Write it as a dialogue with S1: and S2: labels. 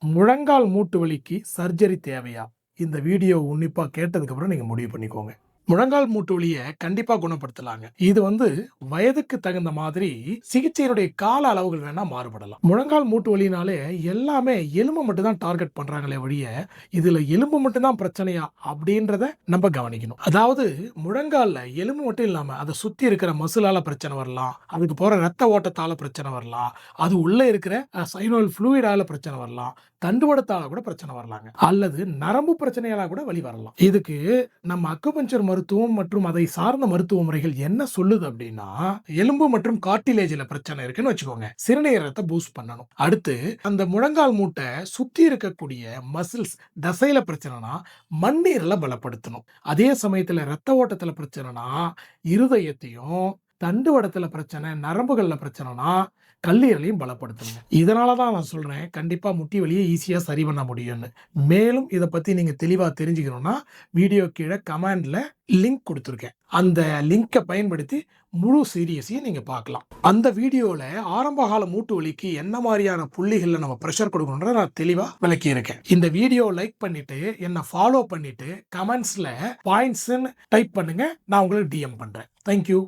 S1: முழங்கால் மூட்டு வலிக்கு சர்ஜரி தேவையா? இந்த வீடியோ உன்னிப்பா கேட்டதுக்கு அப்புறம் நீங்க முடிவு பண்ணிக்கோங்க. முழங்கால் மூட்டு வலிய கண்டிப்பா குணப்படுத்தலாங்க. இது வயதுக்கு தகுந்த மாதிரி சிகிச்சையினுடைய கால அளவுகள் வேணா மாறுபடலாம். முழங்கால் மூட்டு வலினாலே எல்லாமே எலும்ப மட்டும் தான் டார்கெட் பண்றாங்களே ஒழிய, இதுல எலும்பு மட்டும் தான் பிரச்சனையா? அப்படின்றத நம்ம கவனிக்கணும். அதாவது முழங்கால்ல எலும்பு மட்டும் இல்லாம அத சுத்தி இருக்கிற மசிலால பிரச்சனை வரலாம். அதுக்கு போற ரத்த ஓட்டத்தால பிரச்சனை வரலாம். அது உள்ள இருக்கிற சைனோவியல் ஃப்ளூயிடால பிரச்சனை வரலாம். தண்டுவடத்தால கூட பிரச்சனை வரலாங்க. அல்லது நரம்பு பிரச்சனையால கூட வலி வரலாம். இதுக்கு நம்ம அக்குபஞ்சர் மருத்துவம் மற்றும் அதை சார்ந்த மருத்துவ முறைகள் என்ன சொல்லுது அப்படின்னா, எலும்பு மற்றும் கார்டிலேஜ்ல பிரச்சனை இருக்குன்னு வச்சுக்கோங்க. சிறுநீரகத்தை பூஸ்ட் பண்ணணும். அடுத்து அந்த முழங்கால் மூட்டை சுத்தி இருக்கக்கூடிய மசில்ஸ் தசையில பிரச்சனைனா மண்ணீரல பலப்படுத்தணும். அதே சமயத்துல ரத்த ஓட்டத்துல பிரச்சனைனா இருதயத்தையும், தண்டுவடத்துல பிரச்சனை, நரம்புகள்ல பிரச்சனைனா கல்லீரலையும் பலப்படுத்துங்க. இதனால தான் நான் சொல்றேன், கண்டிப்பா முட்டி வலிய ஈஸியா சரி பண்ண முடியும்னு. மேலும் இத பத்தி நீங்க தெளிவா தெரிஞ்சுக்கணும்னா, வீடியோ கீழ கமெண்ட்ல லிங்க் குடுத்துருக்கேன். அந்த லிங்க பயன்படுத்தி முழு சீரியஸையும் நீங்க பார்க்கலாம். அந்த வீடியோல ஆரம்பகால மூட்டு வலிக்கு என்ன மாரியான புள்ளிகள்ல நம்ம பிரஷர் கொடுக்கணும்ன்றத நான் தெளிவா விளக்கியிருக்கேன். இந்த வீடியோ லைக் பண்ணிட்டு, என்ன ஃபாலோ பண்ணிட்டு, கமெண்ட்ஸ்ல பாயிண்ட்ஸ்ன்னு டைப் பண்ணுங்க. நான் உங்களுக்கு டிஎம் பண்றேன். Thank you.